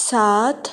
7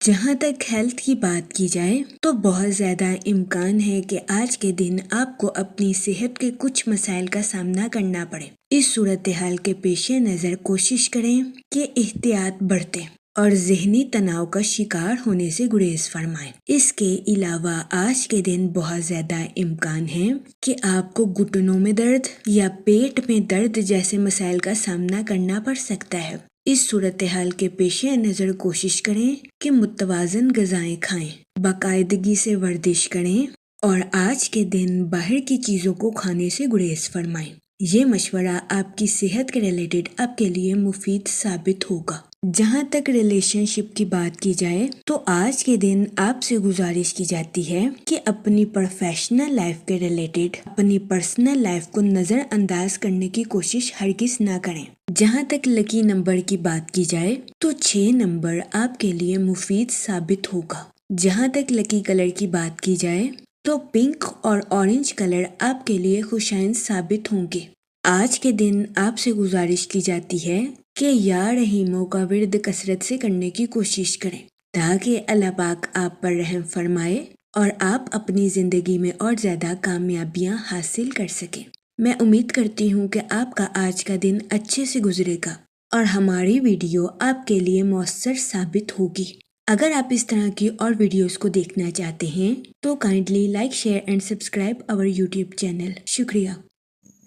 جہاں تک ہیلتھ کی بات کی جائے تو بہت زیادہ امکان ہے کہ آج کے دن آپ کو اپنی صحت کے کچھ مسائل کا سامنا کرنا پڑے۔ اس صورتحال کے پیش نظر کوشش کریں کہ احتیاط برتیں اور ذہنی تناؤ کا شکار ہونے سے گریز فرمائیں۔ اس کے علاوہ آج کے دن بہت زیادہ امکان ہے کہ آپ کو گھٹنوں میں درد یا پیٹ میں درد جیسے مسائل کا سامنا کرنا پڑ سکتا ہے۔ اس صورتحال کے پیش نظر کوشش کریں کہ متوازن غذائیں کھائیں، باقاعدگی سے ورزش کریں اور آج کے دن باہر کی چیزوں کو کھانے سے گریز فرمائیں۔ یہ مشورہ آپ کی صحت کے ریلیٹڈ آپ کے لیے مفید ثابت ہوگا۔ جہاں تک ریلیشن شپ کی بات کی جائے تو آج کے دن آپ سے گزارش کی جاتی ہے کہ اپنی پروفیشنل لائف کے ریلیٹڈ اپنی پرسنل لائف کو نظر انداز کرنے کی کوشش ہرگز نہ کریں۔ جہاں تک لکی نمبر کی بات کی جائے تو 6 نمبر آپ کے لیے مفید ثابت ہوگا۔ جہاں تک لکی کلر کی بات کی جائے تو پنک اور اورنج کلر آپ کے لیے خوشائند ثابت ہوں گے۔ آج کے دن آپ سے گزارش کی جاتی ہے کہ یا رحیموں کا ورد کثرت سے کرنے کی کوشش کریں تاکہ اللہ پاک آپ پر رحم فرمائے اور آپ اپنی زندگی میں اور زیادہ کامیابیاں حاصل کر سکیں۔ میں امید کرتی ہوں کہ آپ کا آج کا دن اچھے سے گزرے گا اور ہماری ویڈیو آپ کے لیے مؤثر ثابت ہوگی۔ اگر آپ اس طرح کی اور ویڈیوز کو دیکھنا چاہتے ہیں تو kindly like, share and subscribe our YouTube channel. شکریہ۔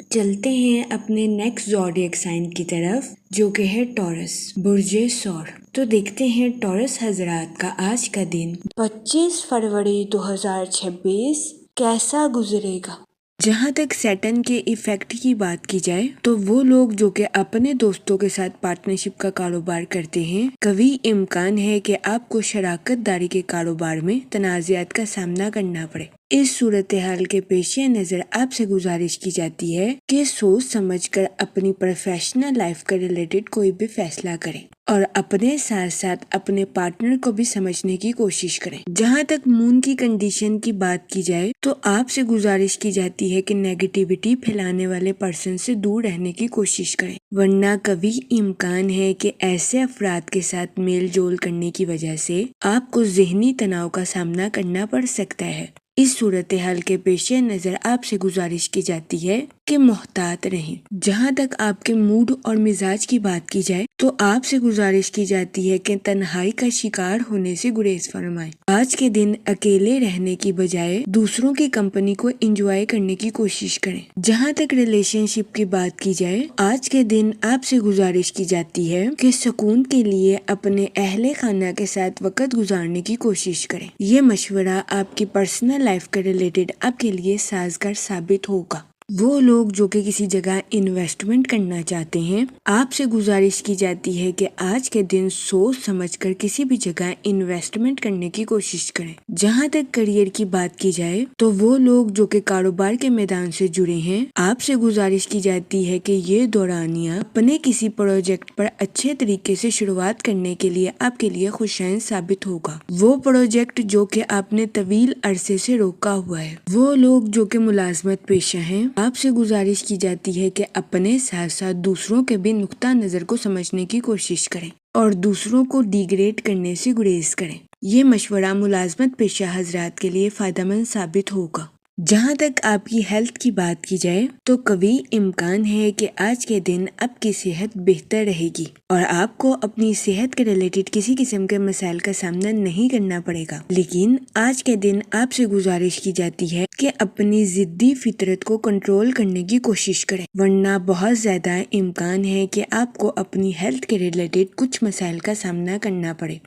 چلتے ہیں اپنے نیکسٹ زوڈیک سائن کی طرف جو کہ ہے ٹورس، برج ثور۔ تو دیکھتے ہیں ٹورس حضرات کا آج کا دن 25 فروری 2026 کیسا گزرے گا۔ جہاں تک سیٹن کے ایفیکٹ کی بات کی جائے تو وہ لوگ جو کہ اپنے دوستوں کے ساتھ پارٹنرشپ کا کاروبار کرتے ہیں، قوی امکان ہے کہ آپ کو شراکت داری کے کاروبار میں تنازعات کا سامنا کرنا پڑے۔ اس صورتحال کے پیش نظر آپ سے گزارش کی جاتی ہے کہ سوچ سمجھ کر اپنی پروفیشنل لائف کے ریلیٹڈ کوئی بھی فیصلہ کریں اور اپنے ساتھ ساتھ اپنے پارٹنر کو بھی سمجھنے کی کوشش کریں۔ جہاں تک مون کی کنڈیشن کی بات کی جائے تو آپ سے گزارش کی جاتی ہے کہ نیگیٹیوٹی پھیلانے والے پرسن سے دور رہنے کی کوشش کریں، ورنہ قوی امکان ہے کہ ایسے افراد کے ساتھ میل جول کرنے کی وجہ سے آپ کو ذہنی تناؤ کا سامنا کرنا پڑ سکتا ہے۔ اس صورتحال کے پیش نظر آپ سے گزارش کی جاتی ہے کہ محتاط رہیں۔ جہاں تک آپ کے موڈ اور مزاج کی بات کی جائے تو آپ سے گزارش کی جاتی ہے کہ تنہائی کا شکار ہونے سے گریز فرمائیں۔ آج کے دن اکیلے رہنے کی بجائے دوسروں کی کمپنی کو انجوائے کرنے کی کوشش کریں۔ جہاں تک ریلیشن شپ کی بات کی جائے آج کے دن آپ سے گزارش کی جاتی ہے کہ سکون کے لیے اپنے اہل خانہ کے ساتھ وقت گزارنے کی کوشش کریں۔ یہ مشورہ آپ کی پرسنل لائف کے ریلیٹڈ آپ کے لیے سازگار ثابت ہوگا۔ وہ لوگ جو کہ کسی جگہ انویسٹمنٹ کرنا چاہتے ہیں، آپ سے گزارش کی جاتی ہے کہ آج کے دن سوچ سمجھ کر کسی بھی جگہ انویسٹمنٹ کرنے کی کوشش کریں۔ جہاں تک کریئر کی بات کی جائے تو وہ لوگ جو کہ کاروبار کے میدان سے جڑے ہیں، آپ سے گزارش کی جاتی ہے کہ یہ دورانیہ اپنے کسی پروجیکٹ پر اچھے طریقے سے شروعات کرنے کے لیے آپ کے لیے خوشائند ثابت ہوگا۔ وہ پروجیکٹ جو کہ آپ نے طویل عرصے سے روکا ہوا ہے، وہ لوگ جو کہ ملازمت پیشہ ہیں، آپ سے گزارش کی جاتی ہے کہ اپنے ساتھ ساتھ دوسروں کے بھی نقطہ نظر کو سمجھنے کی کوشش کریں اور دوسروں کو ڈیگریڈ کرنے سے گریز کریں۔ یہ مشورہ ملازمت پیشہ حضرات کے لیے فائدہ مند ثابت ہوگا۔ جہاں تک آپ کی ہیلتھ کی بات کی جائے تو قوی امکان ہے کہ آج کے دن آپ کی صحت بہتر رہے گی اور آپ کو اپنی صحت کے ریلیٹڈ کسی قسم کے مسائل کا سامنا نہیں کرنا پڑے گا، لیکن آج کے دن آپ سے گزارش کی جاتی ہے کہ اپنی ضدی فطرت کو کنٹرول کرنے کی کوشش کریں، ورنہ بہت زیادہ امکان ہے کہ آپ کو اپنی ہیلتھ کے ریلیٹڈ کچھ مسائل کا سامنا کرنا پڑے۔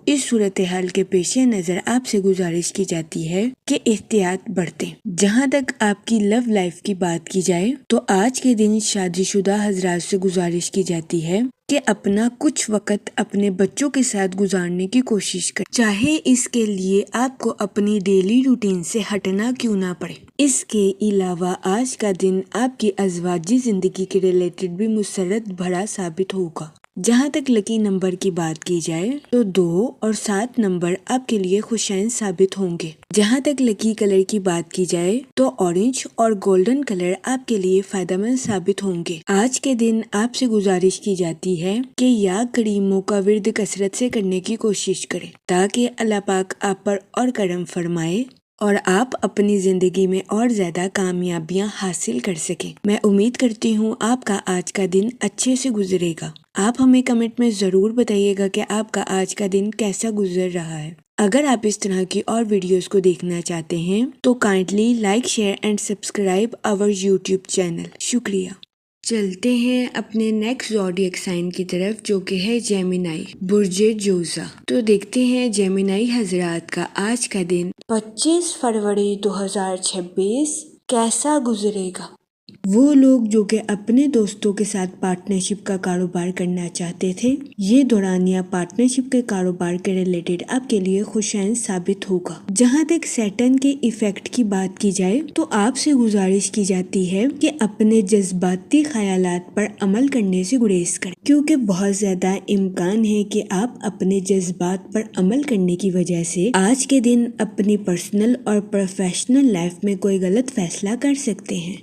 اس صورتحال کے پیش نظر آپ سے گزارش کی جاتی ہے کہ احتیاط برتیں۔ جہاں تک آپ کی لو لائف کی بات کی جائے تو آج کے دن شادی شدہ حضرات سے گزارش کی جاتی ہے کہ اپنا کچھ وقت اپنے بچوں کے ساتھ گزارنے کی کوشش کریں، چاہے اس کے لیے آپ کو اپنی ڈیلی روٹین سے ہٹنا کیوں نہ پڑے۔ اس کے علاوہ آج کا دن آپ کی ازواجی زندگی کے ریلیٹڈ بھی مسرت بھرا ثابت ہوگا۔ جہاں تک لکی نمبر کی بات کی جائے تو 2 اور 7 نمبر آپ کے لیے خوشائن ثابت ہوں گے۔ جہاں تک لکی کلر کی بات کی جائے تو اورنج اور گولڈن کلر آپ کے لیے فائدہ مند ثابت ہوں گے۔ آج کے دن آپ سے گزارش کی جاتی ہے کہ یا کریموں کا ورد کثرت سے کرنے کی کوشش کریں تاکہ اللہ پاک آپ پر اور کرم فرمائے اور آپ اپنی زندگی میں اور زیادہ کامیابیاں حاصل کر سکیں۔ میں امید کرتی ہوں آپ کا آج کا دن اچھے سے گزرے گا۔ آپ ہمیں کمنٹ میں ضرور بتائیے گا کہ آپ کا آج کا دن کیسا گزر رہا ہے۔ اگر آپ اس طرح کی اور ویڈیوز کو دیکھنا چاہتے ہیں تو kindly like share and subscribe our YouTube channel. شکریہ۔ چلتے ہیں اپنے نیکسٹ زوڈیک سائن کی طرف جو کہ ہے جیمینائی، برج جوزا۔ تو دیکھتے ہیں جیمینائی حضرات کا آج کا دن 25 فروری 2026 کیسا گزرے گا۔ وہ لوگ جو کہ اپنے دوستوں کے ساتھ پارٹنرشپ کا کاروبار کرنا چاہتے تھے، یہ دورانیہ پارٹنرشپ کے کاروبار کے ریلیٹڈ آپ کے لیے خوشائن ثابت ہوگا۔ جہاں تک سیٹرن کے ایفیکٹ کی بات کی جائے تو آپ سے گزارش کی جاتی ہے کہ اپنے جذباتی خیالات پر عمل کرنے سے گریز کریں، کیونکہ بہت زیادہ امکان ہے کہ آپ اپنے جذبات پر عمل کرنے کی وجہ سے آج کے دن اپنی پرسنل اور پروفیشنل لائف میں کوئی غلط فیصلہ کر سکتے ہیں۔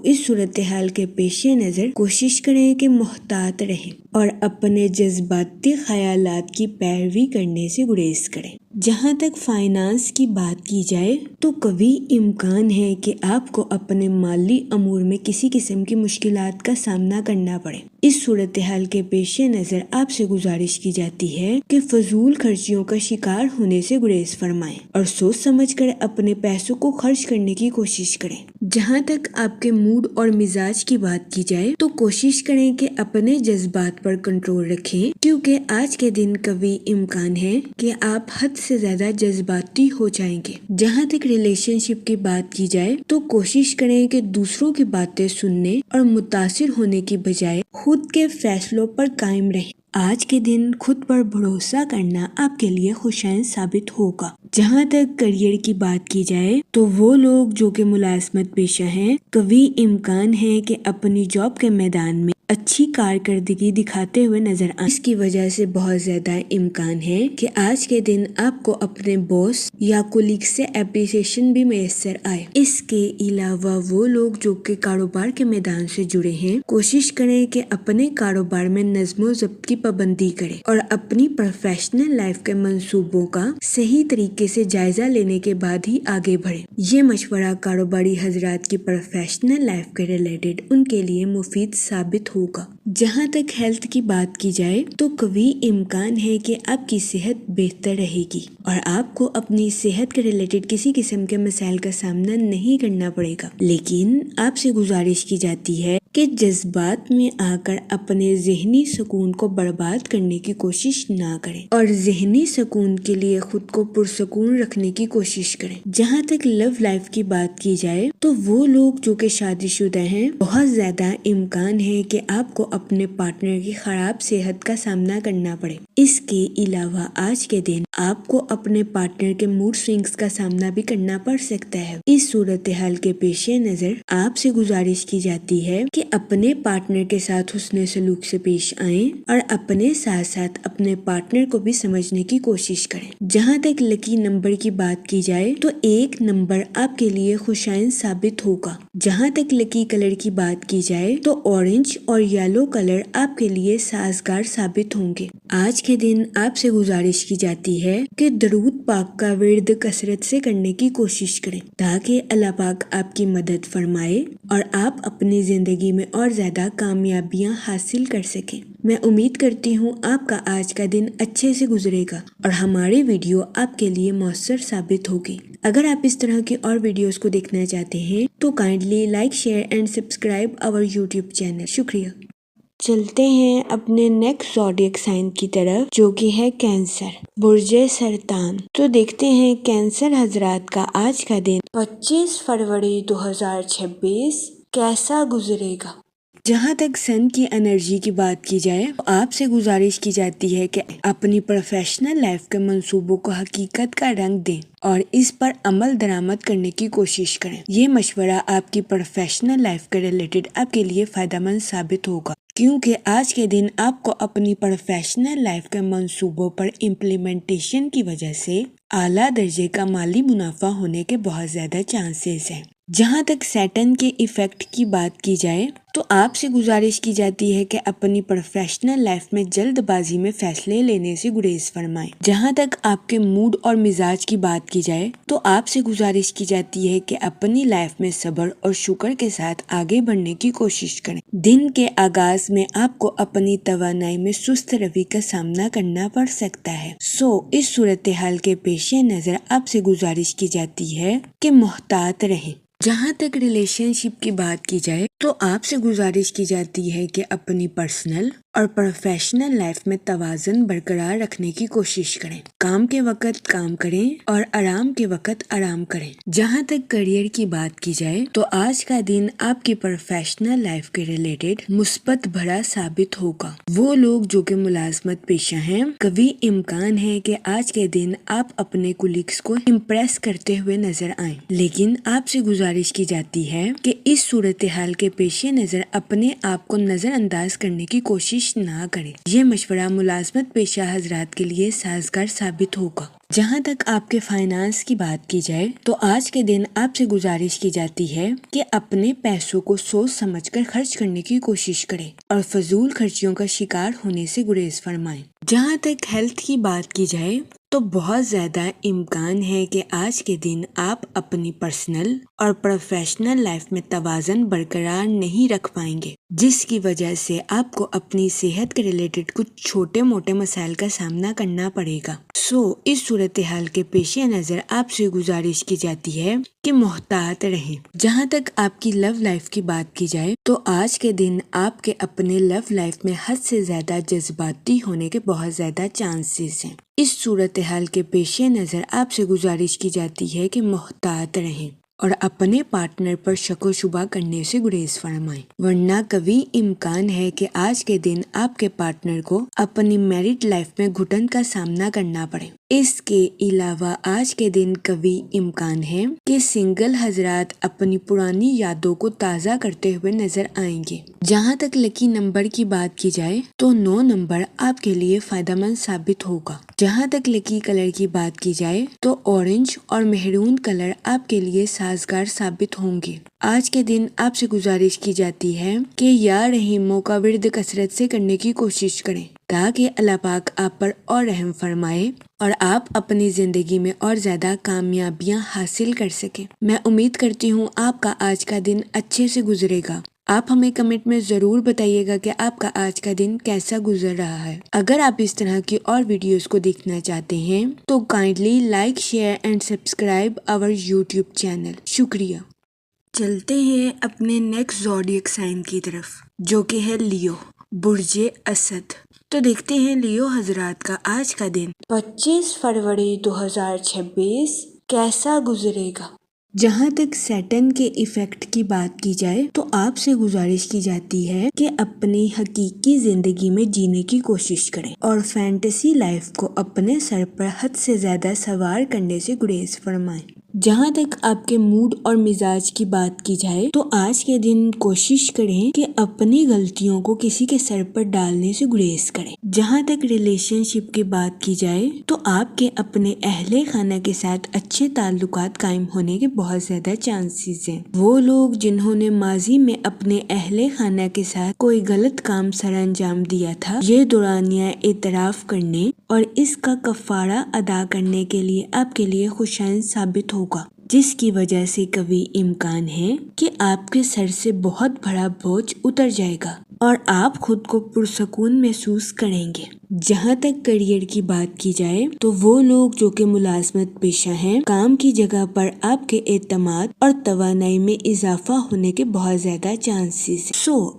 اس صورتحال کے پیش نظر کوشش کریں کہ محتاط رہیں اور اپنے جذباتی خیالات کی پیروی کرنے سے گریز کریں۔ جہاں تک فائنانس کی بات کی جائے تو قوی امکان ہے کہ آپ کو اپنے مالی امور میں کسی قسم کی مشکلات کا سامنا کرنا پڑے۔ اس صورتحال کے پیش نظر آپ سے گزارش کی جاتی ہے کہ فضول خرچیوں کا شکار ہونے سے گریز فرمائیں اور سوچ سمجھ کر اپنے پیسوں کو خرچ کرنے کی کوشش کریں۔ جہاں تک آپ کے موڈ اور مزاج کی بات کی جائے تو کوشش کریں کہ اپنے جذبات پر کنٹرول رکھیں، کیونکہ آج کے دن قوی امکان ہے کہ آپ حد سے زیادہ جذباتی ہو جائیں گے۔ جہاں تک ریلیشن شپ کی بات کی جائے تو کوشش کریں کہ دوسروں کی باتیں سننے اور متاثر ہونے کی بجائے خود کے فیصلوں پر قائم رہیں۔ آج کے دن خود پر بھروسہ کرنا آپ کے لیے خوشائن ثابت ہوگا۔ جہاں تک کریئر کی بات کی جائے تو وہ لوگ جو کہ ملازمت پیشہ ہیں، قوی امکان ہے کہ اپنی جاب کے میدان میں اچھی کارکردگی دکھاتے ہوئے نظر آئیں۔ اس کی وجہ سے بہت زیادہ امکان ہے کہ آج کے دن آپ کو اپنے باس یا کولیگ سے اپریسیشن بھی میسر آئے۔ اس کے علاوہ وہ لوگ جو کہ کاروبار کے میدان سے جڑے ہیں، کوشش کریں کہ اپنے کاروبار میں نظم و ضبط کی پابندی کریں اور اپنی پروفیشنل لائف کے منصوبوں کا صحیح طریقے سے جائزہ لینے کے بعد ہی آگے بڑھیں۔ یہ مشورہ کاروباری حضرات کی پروفیشنل لائف کے ریلیٹڈ ان کے لیے مفید ثابت ہوگا۔ جہاں تک ہیلتھ کی بات کی جائے تو قوی امکان ہے کہ آپ کی صحت بہتر رہے گی اور آپ کو اپنی صحت کے ریلیٹڈ کسی قسم کے مسائل کا سامنا نہیں کرنا پڑے گا، لیکن آپ سے گزارش کی جاتی ہے کہ جذبات میں آ کر اپنے ذہنی سکون کو برباد کرنے کی کوشش نہ کریں اور ذہنی سکون کے لیے خود کو پرسکون رکھنے کی کوشش کریں۔ جہاں تک لو لائف کی بات کی جائے تو وہ لوگ جو کہ شادی شدہ ہیں، بہت زیادہ امکان ہے کہ آپ کو اپنے پارٹنر کی خراب صحت کا سامنا کرنا پڑے۔ اس کے علاوہ آج کے دن آپ کو اپنے پارٹنر کے موڈ سوئنگز کا سامنا بھی کرنا پڑ سکتا ہے۔ اس صورتحال کے پیش نظر آپ سے گزارش کی جاتی ہے کہ اپنے پارٹنر کے ساتھ حسن سلوک سے پیش آئیں اور اپنے ساتھ ساتھ اپنے پارٹنر کو بھی سمجھنے کی کوشش کریں۔ جہاں تک لکی نمبر کی بات کی جائے تو 1 نمبر آپ کے لیے خوشائن ثابت ہوگا۔ جہاں تک لکی کلر کی بات کی جائے تو اورنج اور یلو کلر آپ کے لیے سازگار ثابت ہوں گے۔ آج کے دن آپ سے گزارش کی جاتی ہے کہ درود پاک کا ورد کثرت سے کرنے کی کوشش کریں تاکہ اللہ پاک آپ کی مدد فرمائے اور آپ اپنی زندگی میں اور زیادہ کامیابیاں حاصل کر سکیں۔ میں امید کرتی ہوں آپ کا آج کا دن اچھے سے گزرے گا اور ہماری ویڈیو آپ کے لیے مؤثر ثابت ہوگی۔ اگر آپ اس طرح کی اور ویڈیوز کو دیکھنا چاہتے ہیں تو kindly like share and subscribe our YouTube channel. شکریہ۔ چلتے ہیں اپنے نیکسٹ زوڈیک سائن کی طرف جو کہ ہے کینسر، برج سرطان۔ تو دیکھتے ہیں کینسر حضرات کا آج کا دن 25 فروری 2026 کیسا گزرے گا۔ جہاں تک سن کی انرجی کی بات کی جائے تو آپ سے گزارش کی جاتی ہے کہ اپنی پروفیشنل لائف کے منصوبوں کو حقیقت کا رنگ دیں اور اس پر عمل درآمد کرنے کی کوشش کریں۔ یہ مشورہ آپ کی پروفیشنل لائف کے ریلیٹڈ آپ کے لیے فائدہ مند ثابت ہوگا۔ کیونکہ آج کے دن آپ کو اپنی پروفیشنل لائف کے منصوبوں پر امپلیمنٹیشن کی وجہ سے اعلیٰ درجے کا مالی منافع ہونے کے بہت زیادہ چانسز ہیں۔ جہاں تک سیٹرن کے ایفیکٹ کی بات کی جائے تو آپ سے گزارش کی جاتی ہے کہ اپنی پروفیشنل لائف میں جلد بازی میں فیصلے لینے سے گریز فرمائیں۔ جہاں تک آپ کے موڈ اور مزاج کی بات کی جائے تو آپ سے گزارش کی جاتی ہے کہ اپنی لائف میں صبر اور شکر کے ساتھ آگے بڑھنے کی کوشش کریں۔ دن کے آغاز میں آپ کو اپنی توانائی میں سست روی کا سامنا کرنا پڑ سکتا ہے، اس صورتحال کے پیش نظر آپ سے گزارش کی جاتی ہے کہ محتاط رہیں۔ جہاں تک ریلیشن شپ کی بات کی جائے تو آپ سے گزارش کی جاتی ہے کہ اپنی پرسنل اور پروفیشنل لائف میں توازن برقرار رکھنے کی کوشش کریں۔ کام کے وقت کام کریں اور آرام کے وقت آرام کریں۔ جہاں تک کیریئر کی بات کی جائے تو آج کا دن آپ کی پروفیشنل لائف کے ریلیٹڈ مثبت بھرا ثابت ہوگا۔ وہ لوگ جو کہ ملازمت پیشہ ہیں، کبھی امکان ہے کہ آج کے دن آپ اپنے کولیگز کو امپریس کرتے ہوئے نظر آئیں، لیکن آپ سے گزارش کی جاتی ہے کہ اس صورتحال کے پیش نظر اپنے آپ کو نظر انداز کرنے کی کوشش نہ کریں۔ یہ مشورہ ملازمت پیشہ حضرات کے لیے سازگار ثابت ہوگا۔ جہاں تک آپ کے فائنانس کی بات کی جائے تو آج کے دن آپ سے گزارش کی جاتی ہے کہ اپنے پیسوں کو سوچ سمجھ کر خرچ کرنے کی کوشش کریں اور فضول خرچیوں کا شکار ہونے سے گریز فرمائیں۔ جہاں تک ہیلتھ کی بات کی جائے تو بہت زیادہ امکان ہے کہ آج کے دن آپ اپنی پرسنل اور پروفیشنل لائف میں توازن برقرار نہیں رکھ پائیں گے، جس کی وجہ سے آپ کو اپنی صحت کے ریلیٹڈ کچھ چھوٹے موٹے مسائل کا سامنا کرنا پڑے گا۔ اس صورتحال کے پیش نظر آپ سے گزارش کی جاتی ہے کہ محتاط رہیں۔ جہاں تک آپ کی لو لائف کی بات کی جائے تو آج کے دن آپ کے اپنے لو لائف میں حد سے زیادہ جذباتی ہونے کے بہت زیادہ چانسز ہیں۔ اس صورتحال کے پیش نظر آپ سے گزارش کی جاتی ہے کہ محتاط رہیں اور اپنے پارٹنر پر شک و شبہ کرنے سے گریز فرمائیں، ورنہ کبھی امکان ہے کہ آج کے دن آپ کے پارٹنر کو اپنی میرڈ لائف میں گھٹن کا سامنا کرنا پڑے۔ اس کے علاوہ آج کے دن کبھی امکان ہے کہ سنگل حضرات اپنی پرانی یادوں کو تازہ کرتے ہوئے نظر آئیں گے۔ جہاں تک لکی نمبر کی بات کی جائے تو 9 نمبر آپ کے لیے فائدہ مند ثابت ہوگا۔ جہاں تک لکی کلر کی بات کی جائے تو اورنج اور مہرون کلر آپ کے لیے سازگار ثابت ہوں گے۔ آج کے دن آپ سے گزارش کی جاتی ہے کہ یا رحیموں کا ورد کثرت سے کرنے کی کوشش کریں تاکہ اللہ پاک آپ پر اور رحم فرمائے اور آپ اپنی زندگی میں اور زیادہ کامیابیاں حاصل کر سکیں۔ میں امید کرتی ہوں آپ کا آج کا دن اچھے سے گزرے گا۔ آپ ہمیں کمنٹ میں ضرور بتائیے گا کہ آپ کا آج کا دن کیسا گزر رہا ہے۔ اگر آپ اس طرح کی اور ویڈیوز کو دیکھنا چاہتے ہیں تو kindly like, share and subscribe our YouTube channel. شکریہ۔ چلتے ہیں اپنے نیکسٹ زوڈیک سائن کی طرف جو کہ ہے لیو، برج اسد۔ تو دیکھتے ہیں لیو حضرات کا آج کا دن 25 فروری 2026 کیسا گزرے گا۔ جہاں تک سیٹرن کے ایفیکٹ کی بات کی جائے تو آپ سے گزارش کی جاتی ہے کہ اپنی حقیقی زندگی میں جینے کی کوشش کریں اور فینٹیسی لائف کو اپنے سر پر حد سے زیادہ سوار کرنے سے گریز فرمائیں۔ جہاں تک آپ کے موڈ اور مزاج کی بات کی جائے تو آج کے دن کوشش کریں کہ اپنی غلطیوں کو کسی کے سر پر ڈالنے سے گریز کریں۔ جہاں تک ریلیشن شپ کی بات کی جائے تو آپ کے اپنے اہل خانہ کے ساتھ اچھے تعلقات قائم ہونے کے بہت زیادہ چانسز ہیں۔ وہ لوگ جنہوں نے ماضی میں اپنے اہل خانہ کے ساتھ کوئی غلط کام سر انجام دیا تھا، یہ دورانیہ اعتراف کرنے اور اس کا کفارہ ادا کرنے کے لیے آپ کے لیے خوشائن ثابت ہوگا، جس کی وجہ سے کبھی امکان ہے کہ آپ کے سر سے بہت بڑا بوجھ اتر جائے گا اور آپ خود کو پرسکون محسوس کریں گے۔ جہاں تک کیریئر کی بات کی جائے تو وہ لوگ جو کہ ملازمت پیشہ ہیں، کام کی جگہ پر آپ کے اعتماد اور توانائی میں اضافہ ہونے کے بہت زیادہ چانسز ہیں۔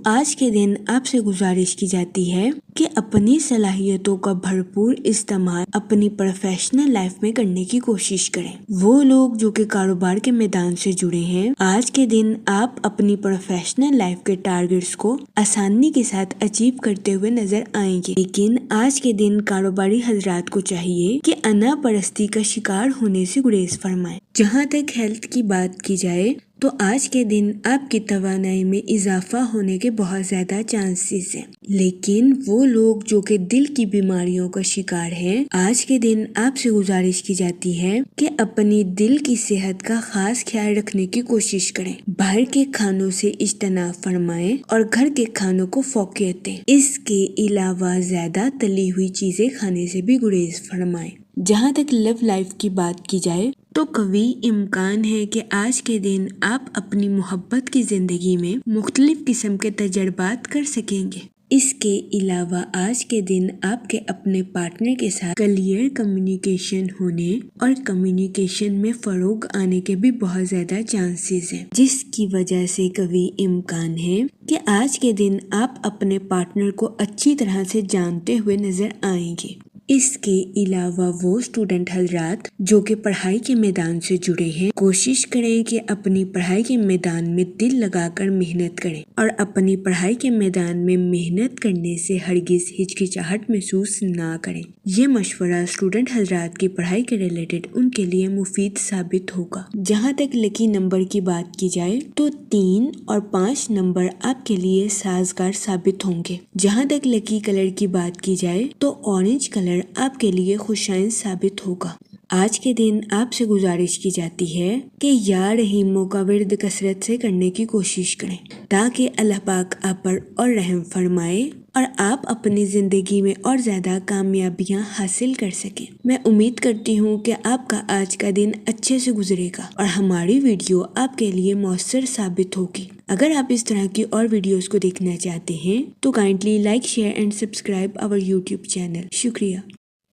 آج کے دن آپ سے گزارش کی جاتی ہے کہ اپنی صلاحیتوں کا بھرپور استعمال اپنی پروفیشنل لائف میں کرنے کی کوشش کریں۔ وہ لوگ جو کہ کاروبار کے میدان سے جڑے ہیں، آج کے دن آپ اپنی پروفیشنل لائف کے ٹارگٹس کو آسانی کے ساتھ اچیو کرتے ہوئے نظر آئیں گے، لیکن آج کے دن کاروباری حضرات کو چاہیے کہ انا پرستی کا شکار ہونے سے گریز فرمائیں۔ جہاں تک ہیلتھ کی بات کی جائے تو آج کے دن آپ کی توانائی میں اضافہ ہونے کے بہت زیادہ چانسز ہیں، لیکن وہ لوگ جو کہ دل کی بیماریوں کا شکار ہیں، آج کے دن آپ سے گزارش کی جاتی ہے کہ اپنی دل کی صحت کا خاص خیال رکھنے کی کوشش کریں، باہر کے کھانوں سے اجتناب فرمائیں اور گھر کے کھانوں کو فوقیت دیں۔ اس کے علاوہ زیادہ تلی ہوئی چیزیں کھانے سے بھی گریز فرمائیں۔ جہاں تک لو لائف کی بات کی جائے تو قوی امکان ہے کہ آج کے دن آپ اپنی محبت کی زندگی میں مختلف قسم کے تجربات کر سکیں گے۔ اس کے علاوہ آج کے دن آپ کے اپنے پارٹنر کے ساتھ کلیئر کمیونیکیشن ہونے اور کمیونیکیشن میں فروغ آنے کے بھی بہت زیادہ چانسز ہیں، جس کی وجہ سے قوی امکان ہے کہ آج کے دن آپ اپنے پارٹنر کو اچھی طرح سے جانتے ہوئے نظر آئیں گے۔ اس کے علاوہ وہ اسٹوڈنٹ حضرات جو کہ پڑھائی کے میدان سے جڑے ہیں، کوشش کریں کہ اپنی پڑھائی کے میدان میں دل لگا کر محنت کریں اور اپنی پڑھائی کے میدان میں محنت کرنے سے ہرگز ہچکچاہٹ محسوس نہ کریں۔ یہ مشورہ اسٹوڈنٹ حضرات کی پڑھائی کے ریلیٹڈ ان کے لیے مفید ثابت ہوگا۔ جہاں تک لکی نمبر کی بات کی جائے تو 3 اور 5 نمبر آپ کے لیے سازگار ثابت ہوں گے۔ جہاں تک لکی کلر کی بات کی جائے تو اورنج کلر آپ کے لیے خوشائن ثابت ہوگا۔ آج کے دن آپ سے گزارش کی جاتی ہے کہ یا رحیموں کا ورد کثرت سے کرنے کی کوشش کریں تاکہ اللہ پاک آپ پر اور رحم فرمائے اور آپ اپنی زندگی میں اور زیادہ کامیابیاں حاصل کر سکیں۔ میں امید کرتی ہوں کہ آپ کا آج کا دن اچھے سے گزرے گا اور ہماری ویڈیو آپ کے لیے مؤثر ثابت ہوگی۔ اگر آپ اس طرح کی اور ویڈیوز کو دیکھنا چاہتے ہیں تو kindly like, share and subscribe our YouTube channel. شکریہ۔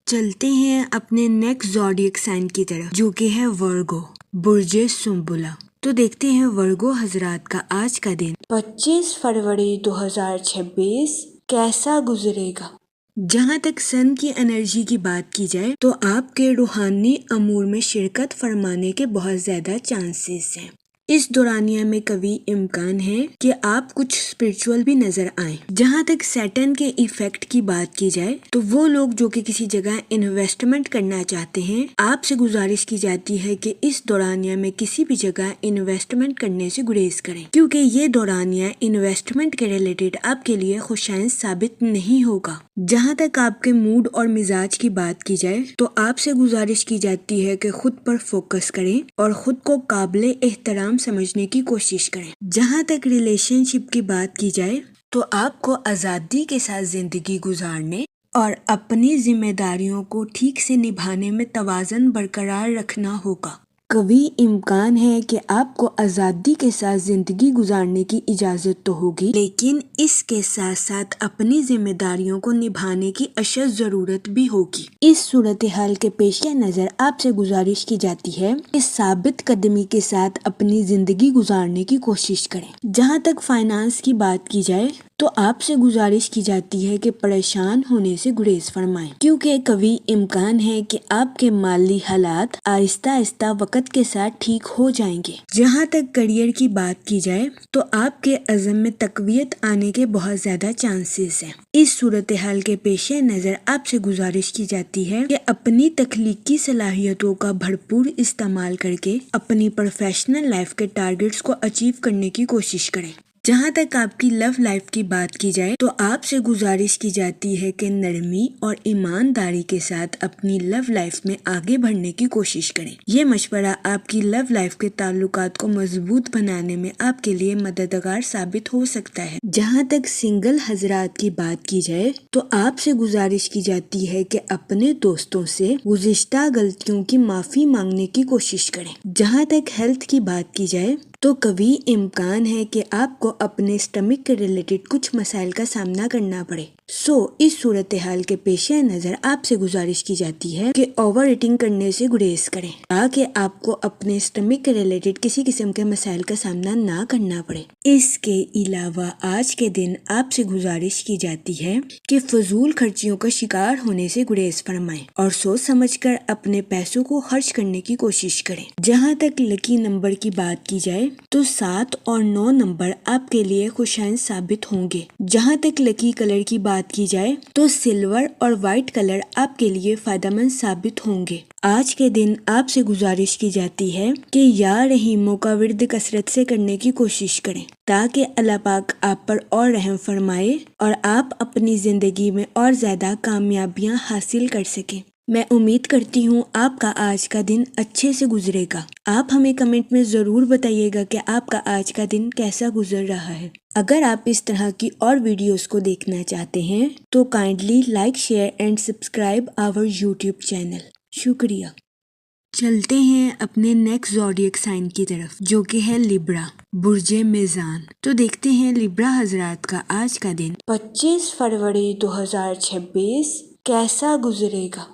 چلتے ہیں اپنے نیکسٹ زوڈیک سائن کی طرف جو کہ ہے ورگو، برج سنبلہ۔ تو دیکھتے ہیں ورگو حضرات کا آج کا دن 25 فروری 2026 کیسا گزرے گا۔ جہاں تک سن کی انرجی کی بات کی جائے تو آپ کے روحانی امور میں شرکت فرمانے کے بہت زیادہ چانسز ہیں۔ اس دورانیہ میں قوی امکان ہے کہ آپ کچھ اسپرچول بھی نظر آئیں۔ جہاں تک سیٹن کے ایفیکٹ کی بات کی جائے تو وہ لوگ جو کہ کسی جگہ انویسٹمنٹ کرنا چاہتے ہیں، آپ سے گزارش کی جاتی ہے کہ اس دورانیہ میں کسی بھی جگہ انویسٹمنٹ کرنے سے گریز کریں، کیونکہ یہ دورانیہ انویسٹمنٹ کے ریلیٹڈ آپ کے لیے خوشائن ثابت نہیں ہوگا۔ جہاں تک آپ کے موڈ اور مزاج کی بات کی جائے تو آپ سے گزارش کی جاتی ہے کہ خود پر فوکس کریں اور خود کو قابل احترام سمجھنے کی کوشش کریں۔ جہاں تک ریلیشن شپ کی بات کی جائے تو آپ کو آزادی کے ساتھ زندگی گزارنے اور اپنی ذمہ داریوں کو ٹھیک سے نبھانے میں توازن برقرار رکھنا ہوگا۔ قوی امکان ہے کہ آپ کو آزادی کے ساتھ زندگی گزارنے کی اجازت تو ہوگی، لیکن اس کے ساتھ ساتھ اپنی ذمہ داریوں کو نبھانے کی اشد ضرورت بھی ہوگی۔ اس صورتحال کے پیش نظر آپ سے گزارش کی جاتی ہے کہ ثابت قدمی کے ساتھ اپنی زندگی گزارنے کی کوشش کریں۔ جہاں تک فائنانس کی بات کی جائے تو آپ سے گزارش کی جاتی ہے کہ پریشان ہونے سے گریز فرمائیں، کیونکہ قوی امکان ہے کہ آپ کے مالی حالات آہستہ آہستہ وقت کے ساتھ ٹھیک ہو جائیں گے۔ جہاں تک کریئر کی بات کی جائے تو آپ کے عزم میں تقویت آنے کے بہت زیادہ چانسز ہیں۔ اس صورتحال کے پیش نظر آپ سے گزارش کی جاتی ہے کہ اپنی تخلیقی صلاحیتوں کا بھرپور استعمال کر کے اپنی پروفیشنل لائف کے ٹارگٹس کو اچیو کرنے کی کوشش کریں۔ جہاں تک آپ کی لو لائف کی بات کی جائے تو آپ سے گزارش کی جاتی ہے کہ نرمی اور ایمانداری کے ساتھ اپنی لو لائف میں آگے بڑھنے کی کوشش کریں۔ یہ مشورہ آپ کی لو لائف کے تعلقات کو مضبوط بنانے میں آپ کے لیے مددگار ثابت ہو سکتا ہے۔ جہاں تک سنگل حضرات کی بات کی جائے تو آپ سے گزارش کی جاتی ہے کہ اپنے دوستوں سے گزشتہ غلطیوں کی معافی مانگنے کی کوشش کریں۔ جہاں تک ہیلتھ کی بات کی جائے تو قوی امکان ہے کہ آپ کو اپنے اسٹمک کے ریلیٹڈ کچھ مسائل کا سامنا کرنا پڑے۔ اس صورتحال کے پیش نظر آپ سے گزارش کی جاتی ہے کہ اوور ایٹنگ کرنے سے گریز کریں تاکہ آپ کو اپنے اسٹمک کے ریلیٹڈ کسی قسم کے مسائل کا سامنا نہ کرنا پڑے۔ اس کے علاوہ آج کے دن آپ سے گزارش کی جاتی ہے کہ فضول خرچیوں کا شکار ہونے سے گریز فرمائیں اور سوچ سمجھ کر اپنے پیسوں کو خرچ کرنے کی کوشش کریں۔ جہاں تک لکی نمبر کی بات کی جائے تو 7 اور 9 نمبر آپ کے لیے خوشائن ثابت ہوں گے۔ جہاں تک لکی کلر کی بات بات کی جائے تو سلور اور وائٹ کلر آپ کے لیے فائدہ مند ثابت ہوں گے۔ آج کے دن آپ سے گزارش کی جاتی ہے کہ یا رحیموں کا ورد کثرت سے کرنے کی کوشش کریں تاکہ اللہ پاک آپ پر اور رحم فرمائے اور آپ اپنی زندگی میں اور زیادہ کامیابیاں حاصل کر سکیں۔ میں امید کرتی ہوں آپ کا آج کا دن اچھے سے گزرے گا۔ آپ ہمیں کمنٹ میں ضرور بتائیے گا کہ آپ کا آج کا دن کیسا گزر رہا ہے۔ اگر آپ اس طرح کی اور ویڈیوز کو دیکھنا چاہتے ہیں تو kindly like, share and subscribe our YouTube channel. شکریہ۔ چلتے ہیں اپنے نیکسٹ زوڈیک سائن کی طرف جو کہ ہے لیبرا، برج میزان۔ تو دیکھتے ہیں لیبرا حضرات کا آج کا دن 25 فروری 2026 کیسا گزرے گا۔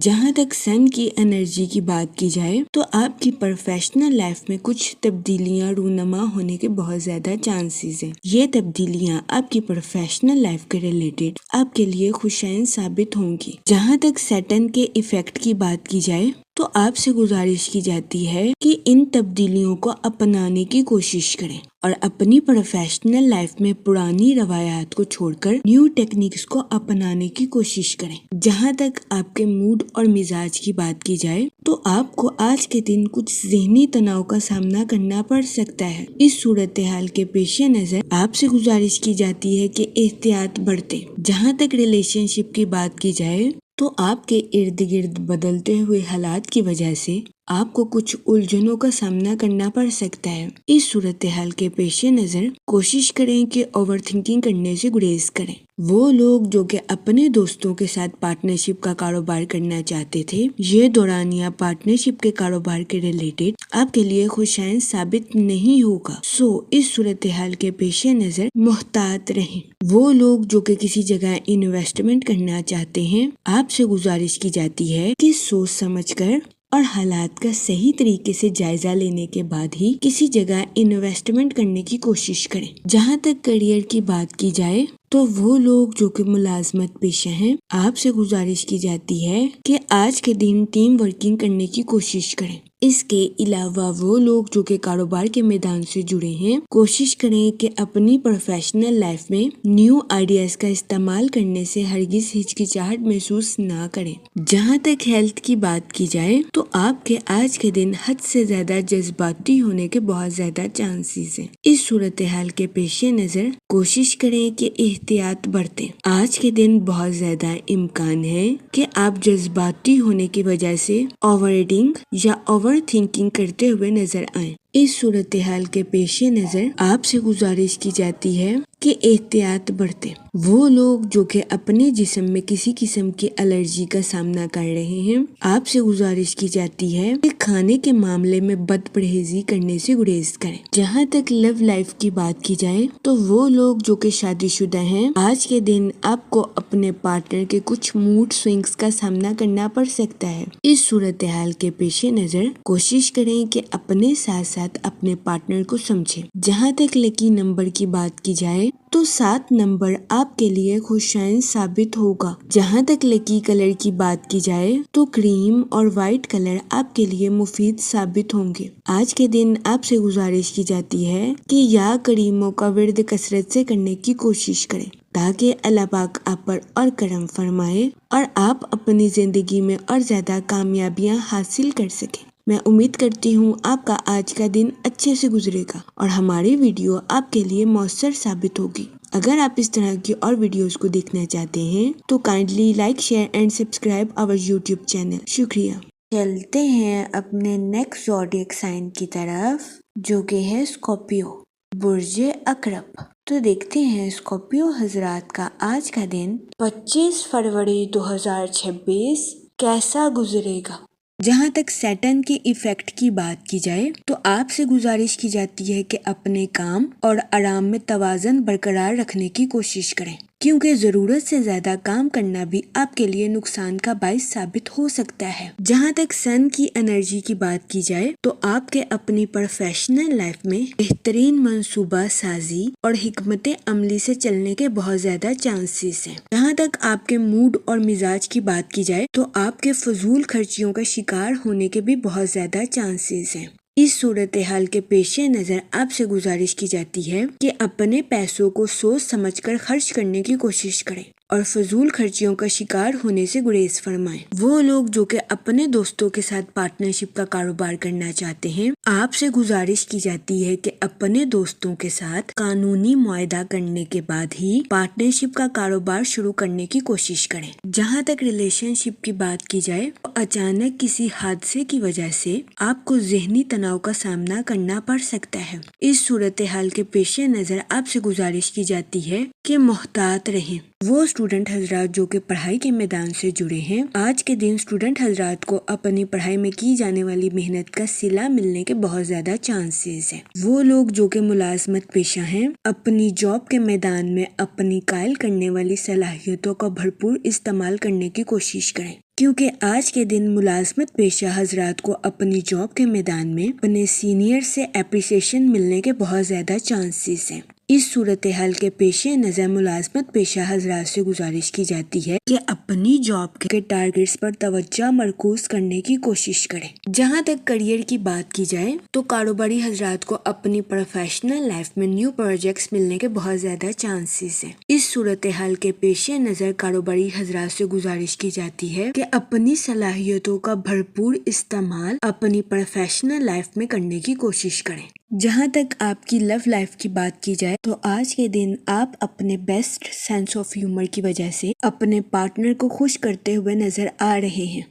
جہاں تک سن کی انرجی کی بات کی جائے تو آپ کی پروفیشنل لائف میں کچھ تبدیلیاں رونما ہونے کے بہت زیادہ چانسز ہیں۔ یہ تبدیلیاں آپ کی پروفیشنل لائف کے ریلیٹڈ آپ کے لیے خوشائن ثابت ہوں گی۔ جہاں تک سیٹن کے ایفیکٹ کی بات کی جائے تو آپ سے گزارش کی جاتی ہے کہ ان تبدیلیوں کو اپنانے کی کوشش کریں اور اپنی پروفیشنل لائف میں پرانی روایات کو چھوڑ کر نیو ٹیکنیکس کو اپنانے کی کوشش کریں۔ جہاں تک آپ کے موڈ اور مزاج کی بات کی جائے تو آپ کو آج کے دن کچھ ذہنی تناؤ کا سامنا کرنا پڑ سکتا ہے۔ اس صورتحال کے پیش نظر آپ سے گزارش کی جاتی ہے کہ احتیاط برتیں۔ جہاں تک ریلیشن شپ کی بات کی جائے تو آپ کے ارد گرد بدلتے ہوئے حالات کی وجہ سے آپ کو کچھ الجھنوں کا سامنا کرنا پڑ سکتا ہے۔ اس صورتحال کے پیش نظر کوشش کریں کہ اوور تھنکنگ کرنے سے گریز کریں۔ وہ لوگ جو کہ اپنے دوستوں کے ساتھ پارٹنرشپ کا کاروبار کرنا چاہتے تھے، یہ دورانیہ پارٹنرشپ کے کاروبار کے ریلیٹڈ آپ کے لیے خوشائن ثابت نہیں ہوگا۔ اس صورتحال کے پیش نظر محتاط رہیں۔ وہ لوگ جو کہ کسی جگہ انویسٹمنٹ کرنا چاہتے ہیں، آپ سے گزارش کی جاتی ہے کہ سوچ سمجھ کر اور حالات کا صحیح طریقے سے جائزہ لینے کے بعد ہی کسی جگہ انویسٹمنٹ کرنے کی کوشش کریں۔ جہاں تک کیریئر کی بات کی جائے تو وہ لوگ جو کہ ملازمت پیشہ ہیں، آپ سے گزارش کی جاتی ہے کہ آج کے دن ٹیم ورکنگ کرنے کی کوشش کریں۔ اس کے علاوہ وہ لوگ جو کہ کاروبار کے میدان سے جڑے ہیں، کوشش کریں کہ اپنی پروفیشنل لائف میں نیو آئیڈیاز کا استعمال کرنے سے ہرگز ہچکچاہٹ محسوس نہ کریں۔ جہاں تک ہیلتھ کی بات کی جائے تو آپ کے آج کے دن حد سے زیادہ جذباتی ہونے کے بہت زیادہ چانسز ہیں۔ اس صورتحال کے پیش نظر کوشش کریں کہ احتیاط برتیں۔ آج کے دن بہت زیادہ امکان ہے کہ آپ جذباتی ہونے کی وجہ سے اوور ایٹنگ یا اوور تھنکنگ کرتے ہوئے نظر آئیں۔ اس صورتحال کے پیش نظر آپ سے گزارش کی جاتی ہے کہ احتیاط برتیں۔ وہ لوگ جو کہ اپنے جسم میں کسی قسم کی الرجی کا سامنا کر رہے ہیں، آپ سے گزارش کی جاتی ہے کہ کھانے کے معاملے میں بد پرہیزی کرنے سے گریز کریں۔ جہاں تک لو لائف کی بات کی جائے تو وہ لوگ جو کہ شادی شدہ ہیں، آج کے دن آپ کو اپنے پارٹنر کے کچھ موڈ سوئنگز کا سامنا کرنا پڑ سکتا ہے۔ اس صورتحال کے پیش نظر کوشش کریں کہ اپنے ساتھ ساتھ اپنے پارٹنر کو سمجھیں۔ جہاں تک لکی نمبر کی بات کی جائے تو 7 نمبر آپ کے لیے خوشائن ثابت ہوگا۔ جہاں تک لکی کلر کی بات کی جائے تو کریم اور وائٹ کلر آپ کے لیے مفید ثابت ہوں گے۔ آج کے دن آپ سے گزارش کی جاتی ہے کہ یا کریموں کا ورد کثرت سے کرنے کی کوشش کریں تاکہ اللہ پاک آپ پر اور کرم فرمائے اور آپ اپنی زندگی میں اور زیادہ کامیابیاں حاصل کر سکیں۔ میں امید کرتی ہوں آپ کا آج کا دن اچھے سے گزرے گا اور ہماری ویڈیو آپ کے لیے مؤثر ثابت ہوگی۔ اگر آپ اس طرح کی اور ویڈیوز کو دیکھنا چاہتے ہیں تو kindly like, share and subscribe our YouTube channel. شکریہ۔ چلتے ہیں اپنے نیکسٹ زوڈیک سائن کی طرف جو کہ ہے اسکارپیو، برج عقرب۔ تو دیکھتے ہیں اسکارپیو حضرات کا آج کا دن 25 فروری 2026 کیسا گزرے گا۔ جہاں تک سیٹن کے ایفیکٹ کی بات کی جائے تو آپ سے گزارش کی جاتی ہے کہ اپنے کام اور آرام میں توازن برقرار رکھنے کی کوشش کریں، کیونکہ ضرورت سے زیادہ کام کرنا بھی آپ کے لیے نقصان کا باعث ثابت ہو سکتا ہے۔ جہاں تک سن کی انرجی کی بات کی جائے تو آپ کے اپنی پروفیشنل لائف میں بہترین منصوبہ سازی اور حکمت عملی سے چلنے کے بہت زیادہ چانسز ہیں۔ جہاں تک آپ کے موڈ اور مزاج کی بات کی جائے تو آپ کے فضول خرچیوں کا شکار ہونے کے بھی بہت زیادہ چانسز ہیں۔ اس صورتحال کے پیش نظر آپ سے گزارش کی جاتی ہے کہ اپنے پیسوں کو سوچ سمجھ کر خرچ کرنے کی کوشش کریں اور فضول خرچیوں کا شکار ہونے سے گریز فرمائیں۔ وہ لوگ جو کہ اپنے دوستوں کے ساتھ پارٹنرشپ کا کاروبار کرنا چاہتے ہیں، آپ سے گزارش کی جاتی ہے کہ اپنے دوستوں کے ساتھ قانونی معاہدہ کرنے کے بعد ہی پارٹنرشپ کا کاروبار شروع کرنے کی کوشش کریں۔ جہاں تک ریلیشن شپ کی بات کی جائے تو اچانک کسی حادثے کی وجہ سے آپ کو ذہنی تناؤ کا سامنا کرنا پڑ سکتا ہے۔ اس صورتحال کے پیش نظر آپ سے گزارش کی جاتی ہے کہ محتاط رہیں۔ وہ اسٹوڈنٹ حضرات جو کہ پڑھائی کے میدان سے جڑے ہیں، آج کے دن اسٹوڈنٹ حضرات کو اپنی پڑھائی میں کی جانے والی محنت کا صلہ ملنے کے بہت زیادہ چانسز ہیں۔ وہ لوگ جو کہ ملازمت پیشہ ہیں، اپنی جاب کے میدان میں اپنی قائل کرنے والی صلاحیتوں کا بھرپور استعمال کرنے کی کوشش کریں، کیونکہ آج کے دن ملازمت پیشہ حضرات کو اپنی جاب کے میدان میں اپنے سینئر سے اپریسیشن ملنے کے بہت زیادہ چانسز ہیں۔ اس صورتحال کے پیش نظر ملازمت پیشہ حضرات سے گزارش کی جاتی ہے کہ اپنی جاب کے ٹارگیٹس پر توجہ مرکوز کرنے کی کوشش کریں۔ جہاں تک کریئر کی بات کی جائے تو کاروباری حضرات کو اپنی پروفیشنل لائف میں نیو پروجیکٹس ملنے کے بہت زیادہ چانسز ہیں۔ اس صورتحال کے پیش نظر کاروباری حضرات سے گزارش کی جاتی ہے کہ اپنی صلاحیتوں کا بھرپور استعمال اپنی پروفیشنل لائف میں کرنے کی کوشش کریں۔ جہاں تک آپ کی لو لائف کی بات کی جائے تو آج کے دن آپ اپنے بیسٹ سینس آف ہیومر کی وجہ سے اپنے پارٹنر کو خوش کرتے ہوئے نظر آ رہے ہیں۔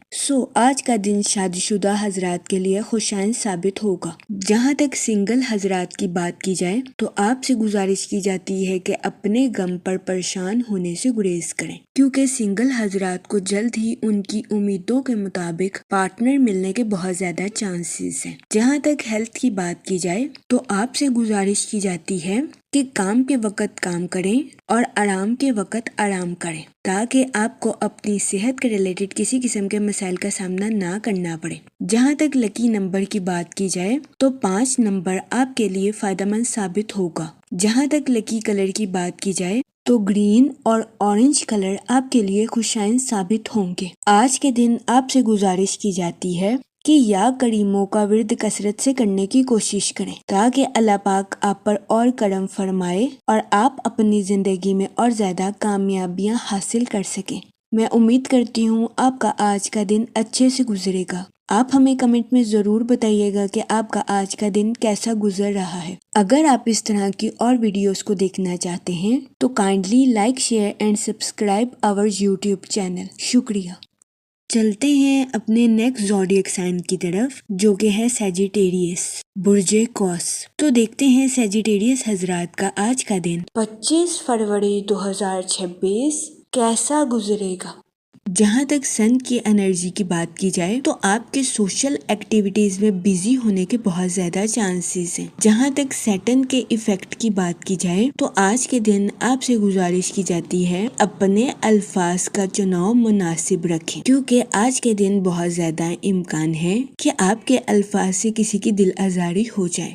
آج کا دن شادی شدہ حضرات کے لیے خوشائن ثابت ہوگا۔ جہاں تک سنگل حضرات کی بات کی جائے تو آپ سے گزارش کی جاتی ہے کہ اپنے غم پر پریشان ہونے سے گریز کریں، کیونکہ سنگل حضرات کو جلد ہی ان کی امیدوں کے مطابق پارٹنر ملنے کے بہت زیادہ چانسز ہیں۔ جہاں تک ہیلتھ کی بات کی جائے تو آپ سے گزارش کی جاتی ہے کہ کام کے وقت کام کریں اور آرام کے وقت آرام کریں، تاکہ آپ کو اپنی صحت کے ریلیٹڈ کسی قسم کے مسائل کا سامنا نہ کرنا پڑے۔ جہاں تک لکی نمبر کی بات کی جائے تو 5 نمبر آپ کے لیے فائدہ مند ثابت ہوگا۔ جہاں تک لکی کلر کی بات کی جائے تو گرین اور اورنج کلر آپ کے لیے خوشائن ثابت ہوں گے۔ آج کے دن آپ سے گزارش کی جاتی ہے کہ یا کریموں کا ورد کثرت سے کرنے کی کوشش کریں، تاکہ اللہ پاک آپ پر اور کرم فرمائے اور آپ اپنی زندگی میں اور زیادہ کامیابیاں حاصل کر سکیں۔ میں امید کرتی ہوں آپ کا آج کا دن اچھے سے گزرے گا۔ آپ ہمیں کمنٹ میں ضرور بتائیے گا کہ آپ کا آج کا دن کیسا گزر رہا ہے۔ اگر آپ اس طرح کی اور ویڈیوز کو دیکھنا چاہتے ہیں تو kindly like, share and subscribe our YouTube channel. شکریہ۔ چلتے ہیں اپنے نیکسٹ زوڈیک سائن کی طرف، جو کہ ہے سیجیٹیریس، برج قوس۔ تو دیکھتے ہیں سیجیٹیریس حضرات کا آج کا دن 25 فروری 2026 کیسا گزرے گا۔ جہاں تک سن کی انرجی کی بات کی جائے تو آپ کے سوشل ایکٹیویٹیز میں بیزی ہونے کے بہت زیادہ چانسز ہیں۔ جہاں تک سیٹن کے ایفیکٹ کی بات کی جائے تو آج کے دن آپ سے گزارش کی جاتی ہے اپنے الفاظ کا چناؤ مناسب رکھیں، کیونکہ آج کے دن بہت زیادہ امکان ہے کہ آپ کے الفاظ سے کسی کی دل آزاری ہو جائے۔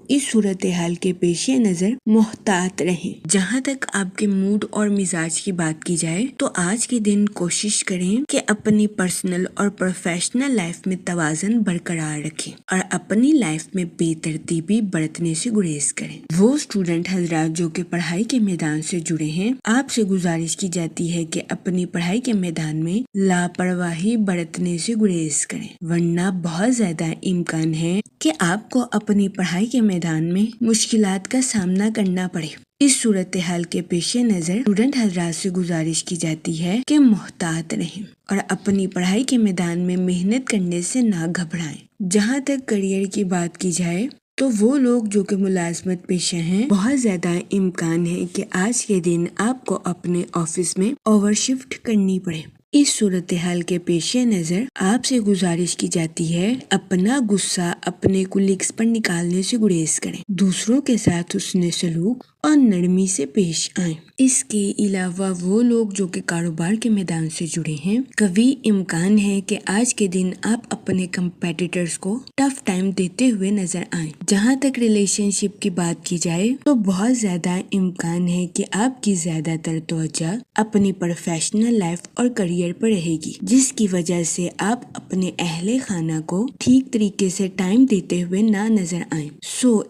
اس صورتحال کے پیش نظر محتاط رہیں۔ جہاں تک آپ کے موڈ اور مزاج کی بات کی جائے تو آج کے دن کوشش کریں کہ اپنی پرسنل اور پروفیشنل لائف میں توازن برقرار رکھیں اور اپنی لائف میں بے ترتیبی برتنے سے گریز کریں۔ وہ اسٹوڈنٹ حضرات جو کہ پڑھائی کے میدان سے جڑے ہیں، آپ سے گزارش کی جاتی ہے کہ اپنی پڑھائی کے میدان میں لاپرواہی برتنے سے گریز کریں، ورنہ بہت زیادہ امکان ہے کہ آپ کو اپنی پڑھائی کے میدان میں مشکلات کا سامنا کرنا پڑے۔ اس صورتحال کے پیش نظر اسٹوڈنٹ حضرات سے گزارش کی جاتی ہے کہ محتاط رہیں اور اپنی پڑھائی کے میدان میں محنت کرنے سے نہ گھبرائیں۔ جہاں تک کریئر کی بات کی جائے تو وہ لوگ جو کہ ملازمت پیشہ ہیں، بہت زیادہ امکان ہے کہ آج کے دن آپ کو اپنے آفس میں اوور شفٹ کرنی پڑے۔ اس صورتحال کے پیش نظر آپ سے گزارش کی جاتی ہے اپنا غصہ اپنے کولیگز پر نکالنے سے گریز کریں، دوسروں کے ساتھ حسن سلوک اور نرمی سے پیش آئیں۔ اس کے علاوہ وہ لوگ جو کہ کاروبار کے میدان سے جڑے ہیں، قوی امکان ہے کہ آج کے دن آپ اپنے کمپیٹیٹرز کو ٹف ٹائم دیتے ہوئے نظر آئیں۔ جہاں تک ریلیشن شپ کی بات کی جائے تو بہت زیادہ امکان ہے کہ آپ کی زیادہ تر توجہ اپنی پروفیشنل لائف اور کریئر کیریئر پر رہے گی، جس کی وجہ سے آپ اپنے اہل خانہ کو ٹھیک طریقے سے ٹائم دیتے ہوئے نہ نظر آئیں۔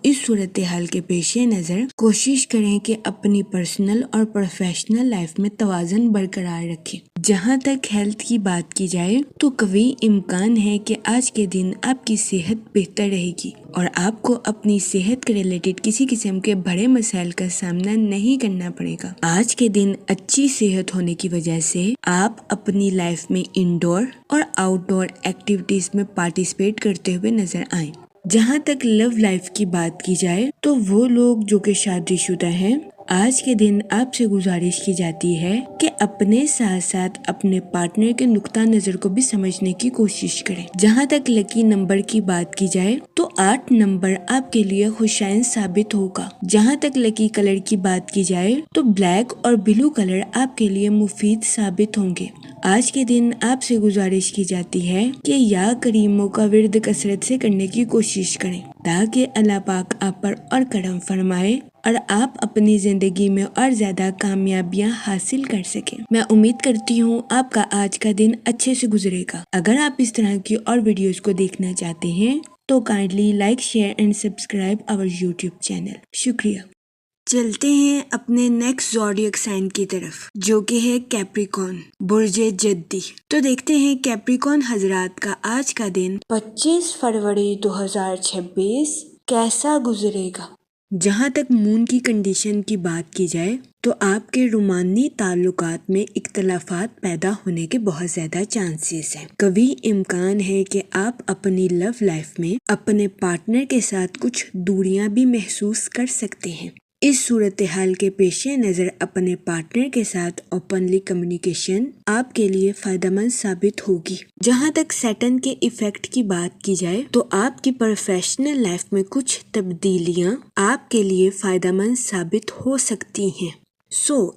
اس صورتحال کے پیش نظر کوشش کریں کہ اپنی پرسنل اور پروفیشنل لائف میں توازن برقرار رکھیں۔ جہاں تک ہیلتھ کی بات کی جائے تو قوی امکان ہے کہ آج کے دن آپ کی صحت بہتر رہے گی اور آپ کو اپنی صحت کے ریلیٹڈ کسی قسم کے بڑے مسائل کا سامنا نہیں کرنا پڑے گا۔ آج کے دن اچھی صحت ہونے کی وجہ سے آپ اپنی لائف میں انڈور اور آؤٹ ڈور ایکٹیویٹیز میں پارٹیسپیٹ کرتے ہوئے نظر آئیں۔ جہاں تک لو لائف کی بات کی جائے تو وہ لوگ جو کہ شادی شدہ ہیں، آج کے دن آپ سے گزارش کی جاتی ہے کہ اپنے ساتھ ساتھ اپنے پارٹنر کے نقطہ نظر کو بھی سمجھنے کی کوشش کریں۔ جہاں تک لکی نمبر کی بات کی جائے تو 8 نمبر آپ کے لیے خوشائن ثابت ہوگا۔ جہاں تک لکی کلر کی بات کی جائے تو بلیک اور بلو کلر آپ کے لیے مفید ثابت ہوں گے۔ آج کے دن آپ سے گزارش کی جاتی ہے کہ یا کریموں کا ورد کثرت سے کرنے کی کوشش کریں تاکہ اللہ پاک آپ پر اور کرم فرمائے اور آپ اپنی زندگی میں اور زیادہ کامیابیاں حاصل کر سکیں۔ میں امید کرتی ہوں آپ کا آج کا دن اچھے سے گزرے گا۔ اگر آپ اس طرح کی اور ویڈیوز کو دیکھنا چاہتے ہیں تو kindly like, share and subscribe our YouTube channel. شکریہ۔ چلتے ہیں اپنے نیکسٹ زوڈیک سائن کی طرف، جو کہ ہے کیپریکون، برج جدی۔ تو دیکھتے ہیں کیپریکون حضرات کا آج کا دن 25 فروری 2026 کیسا گزرے گا۔ جہاں تک مون کی کنڈیشن کی بات کی جائے تو آپ کے رومانی تعلقات میں اختلافات پیدا ہونے کے بہت زیادہ چانسز ہیں۔ قوی امکان ہے کہ آپ اپنی لو لائف میں اپنے پارٹنر کے ساتھ کچھ دوریاں بھی محسوس کر سکتے ہیں۔ اس صورتحال کے پیش نظر اپنے پارٹنر کے ساتھ اوپنلی کمیونیکیشن آپ کے لیے فائدہ مند ثابت ہوگی۔ جہاں تک سیٹن کے ایفیکٹ کی بات کی جائے تو آپ کی پروفیشنل لائف میں کچھ تبدیلیاں آپ کے لیے فائدہ مند ثابت ہو سکتی ہیں۔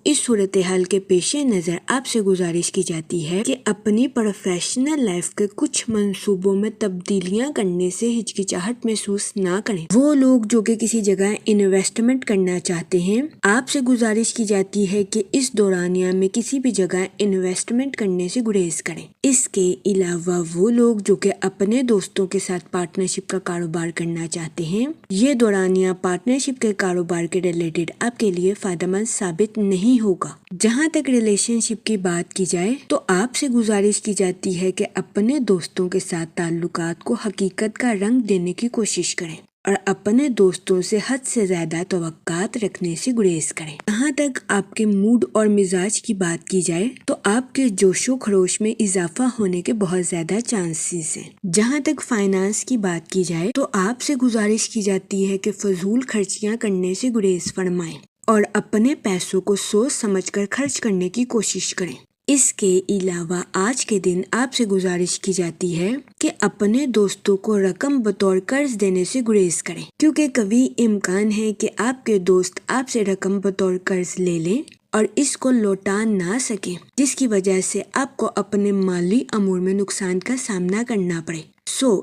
اس صورتحال کے پیش نظر آپ سے گزارش کی جاتی ہے کہ اپنی پروفیشنل لائف کے کچھ منصوبوں میں تبدیلیاں کرنے سے ہچکچاہٹ محسوس نہ کریں۔ وہ لوگ جو کہ کسی جگہ انویسٹمنٹ کرنا چاہتے ہیں، آپ سے گزارش کی جاتی ہے کہ اس دورانیہ میں کسی بھی جگہ انویسٹمنٹ کرنے سے گریز کریں۔ اس کے علاوہ وہ لوگ جو کہ اپنے دوستوں کے ساتھ پارٹنرشپ کا کاروبار کرنا چاہتے ہیں، یہ دورانیہ پارٹنرشپ کے کاروبار کے ریلیٹڈ آپ کے لیے فائدہ مند ثابت نہیں ہوگا۔ جہاں تک ریلیشن شپ کی بات کی جائے تو آپ سے گزارش کی جاتی ہے کہ اپنے دوستوں کے ساتھ تعلقات کو حقیقت کا رنگ دینے کی کوشش کریں اور اپنے دوستوں سے حد سے زیادہ توقعات رکھنے سے گریز کریں۔ جہاں تک آپ کے موڈ اور مزاج کی بات کی جائے تو آپ کے جوش و خروش میں اضافہ ہونے کے بہت زیادہ چانسز ہیں۔ جہاں تک فائنانس کی بات کی جائے تو آپ سے گزارش کی جاتی ہے کہ فضول خرچیاں کرنے سے گریز فرمائیں اور اپنے پیسوں کو سوچ سمجھ کر خرچ کرنے کی کوشش کریں۔ اس کے علاوہ آج کے دن آپ سے گزارش کی جاتی ہے کہ اپنے دوستوں کو رقم بطور قرض دینے سے گریز کریں، کیونکہ قوی امکان ہے کہ آپ کے دوست آپ سے رقم بطور قرض لے لیں اور اس کو لوٹا نہ سکیں، جس کی وجہ سے آپ کو اپنے مالی امور میں نقصان کا سامنا کرنا پڑے۔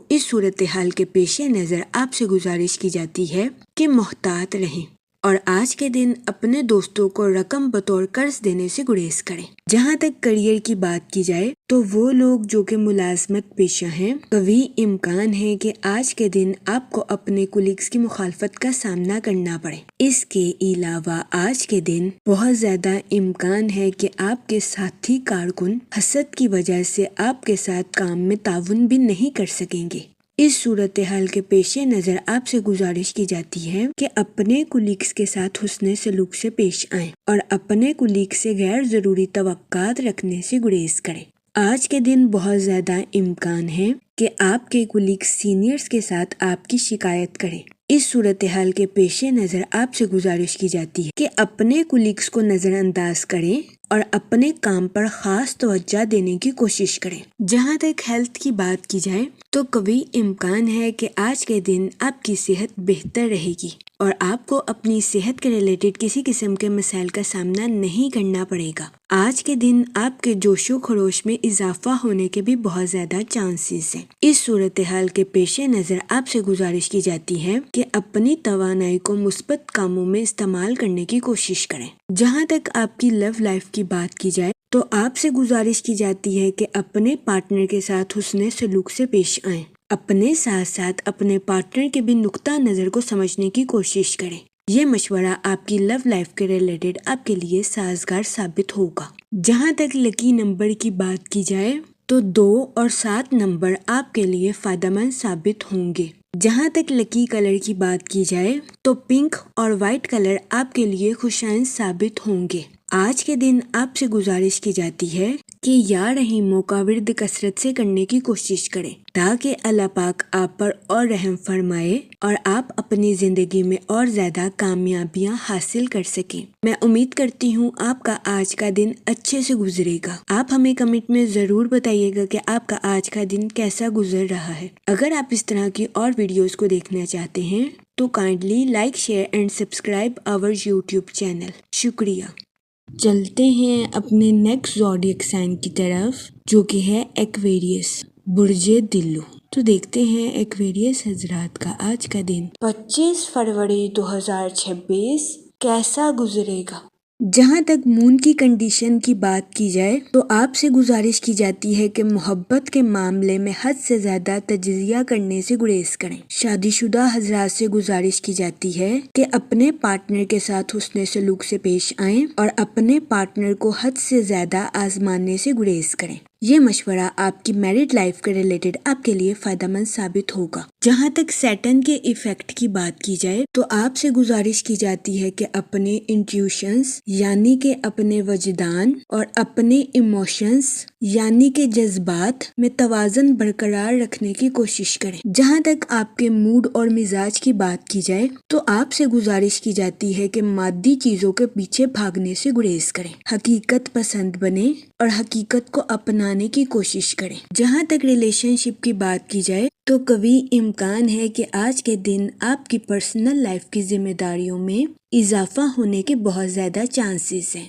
اس صورتحال کے پیش نظر آپ سے گزارش کی جاتی ہے کہ محتاط رہیں اور آج کے دن اپنے دوستوں کو رقم بطور قرض دینے سے گریز کریں۔ جہاں تک کریئر کی بات کی جائے تو وہ لوگ جو کہ ملازمت پیشہ ہیں، قوی امکان ہے کہ آج کے دن آپ کو اپنے کولیگز کی مخالفت کا سامنا کرنا پڑے۔ اس کے علاوہ آج کے دن بہت زیادہ امکان ہے کہ آپ کے ساتھی کارکن حسد کی وجہ سے آپ کے ساتھ کام میں تعاون بھی نہیں کر سکیں گے۔ اس صورتحال کے پیش نظر آپ سے گزارش کی جاتی ہے کہ اپنے کولیگز کے ساتھ حسن سلوک سے پیش آئیں اور اپنے کولیگز سے غیر ضروری توقعات رکھنے سے گریز کریں۔ آج کے دن بہت زیادہ امکان ہے کہ آپ کے کولیگز سینئرز کے ساتھ آپ کی شکایت کریں۔ اس صورتحال کے پیش نظر آپ سے گزارش کی جاتی ہے کہ اپنے کولیگز کو نظر انداز کریں اور اپنے کام پر خاص توجہ دینے کی کوشش کریں۔ جہاں تک ہیلتھ کی بات کی جائے تو قوی امکان ہے کہ آج کے دن آپ کی صحت بہتر رہے گی اور آپ کو اپنی صحت کے ریلیٹڈ کسی قسم کے مسائل کا سامنا نہیں کرنا پڑے گا۔ آج کے دن آپ کے جوش و خروش میں اضافہ ہونے کے بھی بہت زیادہ چانسز ہیں۔ اس صورتحال کے پیش نظر آپ سے گزارش کی جاتی ہے کہ اپنی توانائی کو مثبت کاموں میں استعمال کرنے کی کوشش کریں۔ جہاں تک آپ کی لو لائف کی بات کی جائے تو تو آپ سے گزارش کی جاتی ہے کہ اپنے پارٹنر کے ساتھ حسن سلوک سے پیش آئیں، اپنے ساتھ ساتھ اپنے پارٹنر کے بھی نقطہ نظر کو سمجھنے کی کوشش کریں۔ یہ مشورہ آپ کی لو لائف کے ریلیٹڈ آپ کے لیے سازگار ثابت ہوگا۔ جہاں تک لکی نمبر کی بات کی جائے تو 2 اور 7 نمبر آپ کے لیے فائدہ مند ثابت ہوں گے۔ جہاں تک لکی کلر کی بات کی جائے تو پنک اور وائٹ کلر آپ کے لیے خوشائن ثابت ہوں گے۔ آج کے دن آپ سے گزارش کی جاتی ہے کہ یا رحیموں کا ورد کثرت سے کرنے کی کوشش کریں تاکہ اللہ پاک آپ پر اور رحم فرمائے اور آپ اپنی زندگی میں اور زیادہ کامیابیاں حاصل کر سکیں۔ میں امید کرتی ہوں آپ کا آج کا دن اچھے سے گزرے گا۔ آپ ہمیں کمنٹ میں ضرور بتائیے گا کہ آپ کا آج کا دن کیسا گزر رہا ہے۔ اگر آپ اس طرح کی اور ویڈیوز کو دیکھنا چاہتے ہیں تو kindly like share and subscribe our YouTube channel. شکریہ۔ چلتے ہیں اپنے نیکسٹ زوڈیک سائن کی طرف جو کہ ہے ایکویریس، برج دلو۔ تو دیکھتے ہیں ایکویریس حضرات کا آج کا دن 25 فروری 2026 کیسا گزرے گا۔ جہاں تک مون کی کنڈیشن کی بات کی جائے تو آپ سے گزارش کی جاتی ہے کہ محبت کے معاملے میں حد سے زیادہ تجزیہ کرنے سے گریز کریں۔ شادی شدہ حضرات سے گزارش کی جاتی ہے کہ اپنے پارٹنر کے ساتھ حسن سلوک سے پیش آئیں اور اپنے پارٹنر کو حد سے زیادہ آزمانے سے گریز کریں۔ یہ مشورہ آپ کی میرڈ لائف کے ریلیٹڈ آپ کے لیے فائدہ مند ثابت ہوگا۔ جہاں تک سیٹن کے ایفیکٹ کی بات کی جائے تو آپ سے گزارش کی جاتی ہے کہ اپنے انٹیوشنز یعنی کہ اپنے وجدان اور اپنے ایموشنز یعنی کہ جذبات میں توازن برقرار رکھنے کی کوشش کریں۔ جہاں تک آپ کے موڈ اور مزاج کی بات کی جائے تو آپ سے گزارش کی جاتی ہے کہ مادی چیزوں کے پیچھے بھاگنے سے گریز کریں، حقیقت پسند بنیں اور حقیقت کو اپنانے کی کوشش کریں۔ جہاں تک ریلیشن شپ کی بات کی جائے تو قوی امکان ہے کہ آج کے دن آپ کی پرسنل لائف کی ذمہ داریوں میں اضافہ ہونے کے بہت زیادہ چانسز ہیں۔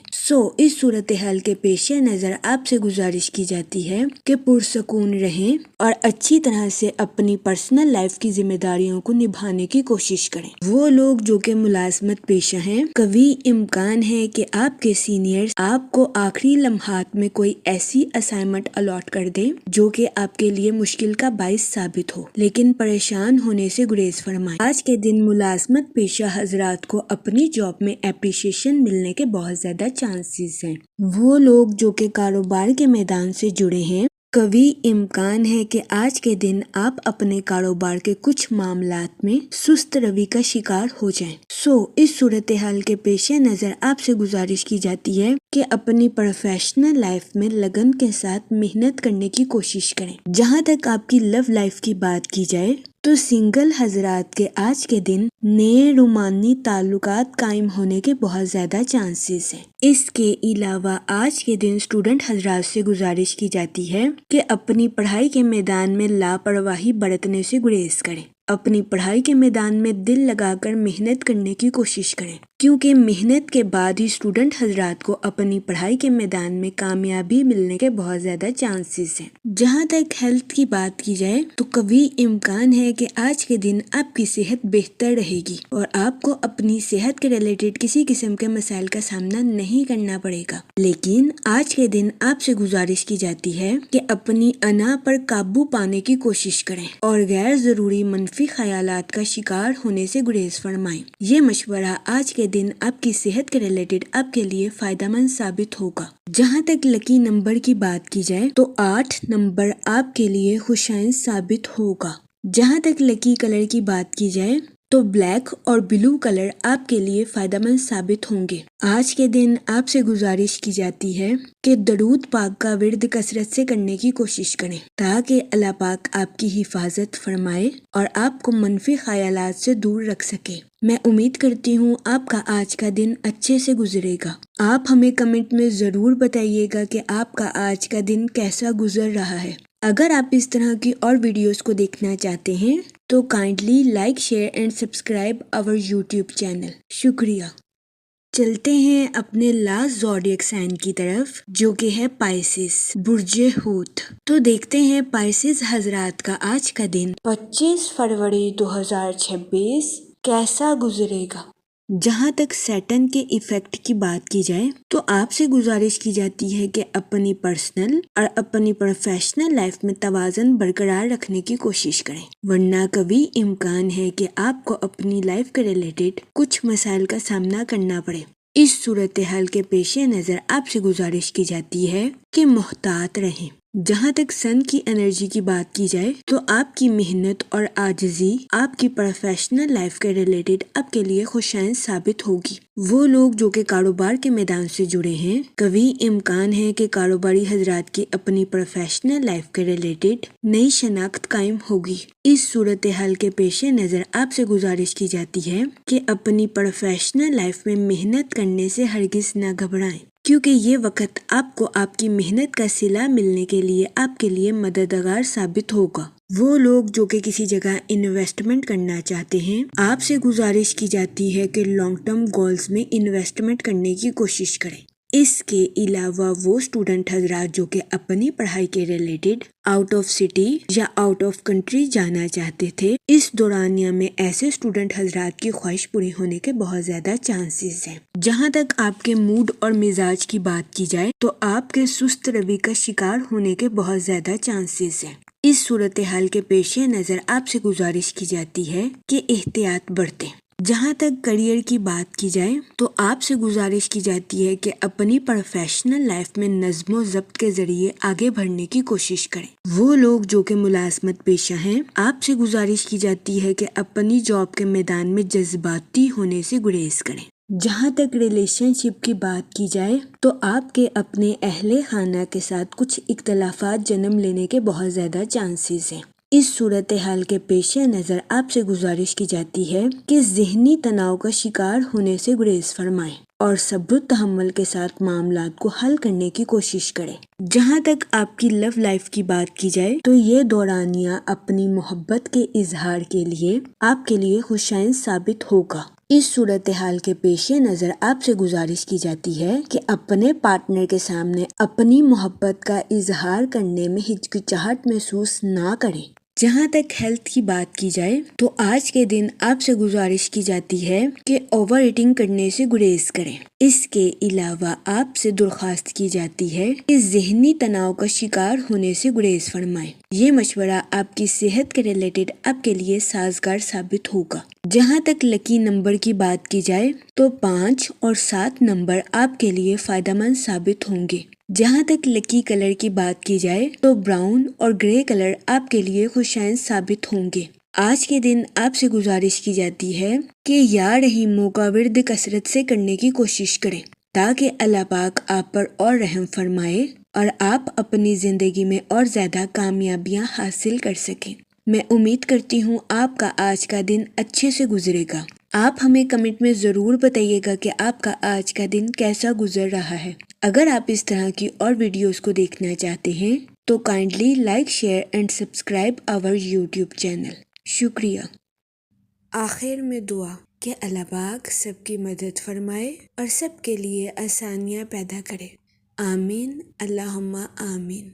اس صورتحال کے پیش نظر آپ سے گزارش کی جاتی ہے کہ پرسکون رہیں اور اچھی طرح سے اپنی پرسنل لائف کی ذمہ داریوں کو نبھانے کی کوشش کریں۔ وہ لوگ جو کہ ملازمت پیشہ ہیں، قوی امکان ہے کہ آپ کے سینئرز آپ کو آخری لمحات میں کوئی ایسی اسائنمنٹ الاٹ کر دیں جو کہ آپ کے لیے مشکل کا باعث ثابت ہو، لیکن پریشان ہونے سے گریز فرمائیں۔ آج کے دن ملازمت پیشہ حضرات کو اپنی جاب میں اپریشیشن ملنے کے بہت زیادہ چانسز ہیں۔ وہ لوگ جو کہ کاروبار کے میدان سے جڑے ہیں، قوی امکان ہے کہ آج کے دن آپ اپنے کاروبار کے کچھ معاملات میں سست روی کا شکار ہو جائیں۔ اس صورتحال کے پیش نظر آپ سے گزارش کی جاتی ہے کہ اپنی پروفیشنل لائف میں لگن کے ساتھ محنت کرنے کی کوشش کریں۔ جہاں تک آپ کی لو لائف کی بات کی جائے تو سنگل حضرات کے آج کے دن نئے رومانی تعلقات قائم ہونے کے بہت زیادہ چانسز ہیں۔ اس کے علاوہ آج کے دن اسٹوڈنٹ حضرات سے گزارش کی جاتی ہے کہ اپنی پڑھائی کے میدان میں لاپرواہی برتنے سے گریز کریں، اپنی پڑھائی کے میدان میں دل لگا کر محنت کرنے کی کوشش کریں، کیونکہ محنت کے بعد ہی اسٹوڈنٹ حضرات کو اپنی پڑھائی کے میدان میں کامیابی ملنے کے بہت زیادہ چانسز ہیں۔ جہاں تک ہیلتھ کی بات کی جائے تو قوی امکان ہے کہ آج کے دن آپ کی صحت بہتر رہے گی اور آپ کو اپنی صحت کے ریلیٹڈ کسی قسم کے مسائل کا سامنا نہیں کرنا پڑے گا، لیکن آج کے دن آپ سے گزارش کی جاتی ہے کہ اپنی انا پر قابو پانے کی کوشش کریں اور غیر ضروری منفی خیالات کا شکار ہونے سے گریز فرمائیں۔ یہ مشورہ آج کے دن آپ کی صحت کے ریلیٹڈ آپ کے لیے فائدہ مند ثابت ہوگا۔ جہاں تک لکی نمبر کی بات کی جائے تو 8 نمبر آپ کے لیے خوشائن ثابت ہوگا۔ جہاں تک لکی کلر کی بات کی جائے تو بلیک اور بلو کلر آپ کے لیے فائدہ مند ثابت ہوں گے۔ آج کے دن آپ سے گزارش کی جاتی ہے کہ درود پاک کا ورد کثرت سے کرنے کی کوشش کریں تاکہ اللہ پاک آپ کی حفاظت فرمائے اور آپ کو منفی خیالات سے دور رکھ سکے۔ میں امید کرتی ہوں آپ کا آج کا دن اچھے سے گزرے گا۔ آپ ہمیں کمنٹ میں ضرور بتائیے گا کہ آپ کا آج کا دن کیسا گزر رہا ہے۔ اگر آپ اس طرح کی اور ویڈیوز کو دیکھنا چاہتے ہیں تو kindly like share and subscribe our YouTube channel. شکریہ۔ چلتے ہیں اپنے لاسٹ زوڈیک سائن کی طرف جو کہ ہے پائسس، برج حوت۔ تو دیکھتے ہیں پائسس حضرات کا آج کا دن 25 فروری 2026 کیسا گزرے گا۔ جہاں تک سیٹن کے ایفیکٹ کی بات کی جائے تو آپ سے گزارش کی جاتی ہے کہ اپنی پرسنل اور اپنی پروفیشنل لائف میں توازن برقرار رکھنے کی کوشش کریں، ورنہ کبھی امکان ہے کہ آپ کو اپنی لائف کے ریلیٹڈ کچھ مسائل کا سامنا کرنا پڑے۔ اس صورتحال کے پیش نظر آپ سے گزارش کی جاتی ہے کہ محتاط رہیں۔ جہاں تک سن کی انرجی کی بات کی جائے تو آپ کی محنت اور عاجزی آپ کی پروفیشنل لائف کے ریلیٹڈ آپ کے لیے خوشائن ثابت ہوگی۔ وہ لوگ جو کہ کاروبار کے میدان سے جڑے ہیں، کبھی امکان ہے کہ کاروباری حضرات کی اپنی پروفیشنل لائف کے ریلیٹڈ نئی شناخت قائم ہوگی۔ اس صورتحال کے پیش نظر آپ سے گزارش کی جاتی ہے کہ اپنی پروفیشنل لائف میں محنت کرنے سے ہرگز نہ گھبرائیں، کیونکہ یہ وقت آپ کو آپ کی محنت کا صلہ ملنے کے لیے آپ کے لیے مددگار ثابت ہوگا۔ وہ لوگ جو کہ کسی جگہ انویسٹمنٹ کرنا چاہتے ہیں، آپ سے گزارش کی جاتی ہے کہ لانگ ٹرم گولز میں انویسٹمنٹ کرنے کی کوشش کریں۔ اس کے علاوہ وہ اسٹوڈنٹ حضرات جو کہ اپنی پڑھائی کے ریلیٹڈ آؤٹ آف سٹی یا آؤٹ آف کنٹری جانا چاہتے تھے، اس دورانیہ میں ایسے اسٹوڈنٹ حضرات کی خواہش پوری ہونے کے بہت زیادہ چانسز ہیں۔ جہاں تک آپ کے موڈ اور مزاج کی بات کی جائے تو آپ کے سست روی کا شکار ہونے کے بہت زیادہ چانسز ہیں۔ اس صورتحال کے پیش نظر آپ سے گزارش کی جاتی ہے کہ احتیاط برتیں۔ جہاں تک کریئر کی بات کی جائے تو آپ سے گزارش کی جاتی ہے کہ اپنی پروفیشنل لائف میں نظم و ضبط کے ذریعے آگے بڑھنے کی کوشش کریں۔ وہ لوگ جو کہ ملازمت پیشہ ہیں، آپ سے گزارش کی جاتی ہے کہ اپنی جاب کے میدان میں جذباتی ہونے سے گریز کریں۔ جہاں تک ریلیشن شپ کی بات کی جائے تو آپ کے اپنے اہل خانہ کے ساتھ کچھ اختلافات جنم لینے کے بہت زیادہ چانسز ہیں۔ اس صورتحال کے پیش نظر آپ سے گزارش کی جاتی ہے کہ ذہنی تناؤ کا شکار ہونے سے گریز فرمائیں اور صبر و تحمل کے ساتھ معاملات کو حل کرنے کی کوشش کریں۔ جہاں تک آپ کی لو لائف کی بات کی جائے تو یہ دورانیہ اپنی محبت کے اظہار کے لیے آپ کے لیے خوشائن ثابت ہوگا۔ اس صورتحال کے پیش نظر آپ سے گزارش کی جاتی ہے کہ اپنے پارٹنر کے سامنے اپنی محبت کا اظہار کرنے میں ہچکچاہٹ محسوس نہ کریں۔ جہاں تک ہیلتھ کی بات کی جائے تو آج کے دن آپ سے گزارش کی جاتی ہے کہ اوور ایٹنگ کرنے سے گریز کریں۔ اس کے علاوہ آپ سے درخواست کی جاتی ہے کہ ذہنی تناؤ کا شکار ہونے سے گریز فرمائیں۔ یہ مشورہ آپ کی صحت کے ریلیٹڈ آپ کے لیے سازگار ثابت ہوگا۔ جہاں تک لکی نمبر کی بات کی جائے تو 5 اور 7 نمبر آپ کے لیے فائدہ مند ثابت ہوں گے۔ جہاں تک لکی کلر کی بات کی جائے تو براؤن اور گرے کلر آپ کے لیے خوشائن ثابت ہوں گے۔ آج کے دن آپ سے گزارش کی جاتی ہے کہ یا رحیموں کا ورد کثرت سے کرنے کی کوشش کریں تاکہ اللہ پاک آپ پر اور رحم فرمائے اور آپ اپنی زندگی میں اور زیادہ کامیابیاں حاصل کر سکیں۔ میں امید کرتی ہوں آپ کا آج کا دن اچھے سے گزرے گا۔ آپ ہمیں کمنٹ میں ضرور بتائیے گا کہ آپ کا آج کا دن کیسا گزر رہا ہے۔ اگر آپ اس طرح کی اور ویڈیوز کو دیکھنا چاہتے ہیں تو kindly like, share and subscribe our YouTube channel. شکریہ۔ آخر میں دعا کہ اللہ پاک سب کی مدد فرمائے اور سب کے لیے آسانیاں پیدا کرے۔ آمین، اللہم آمین۔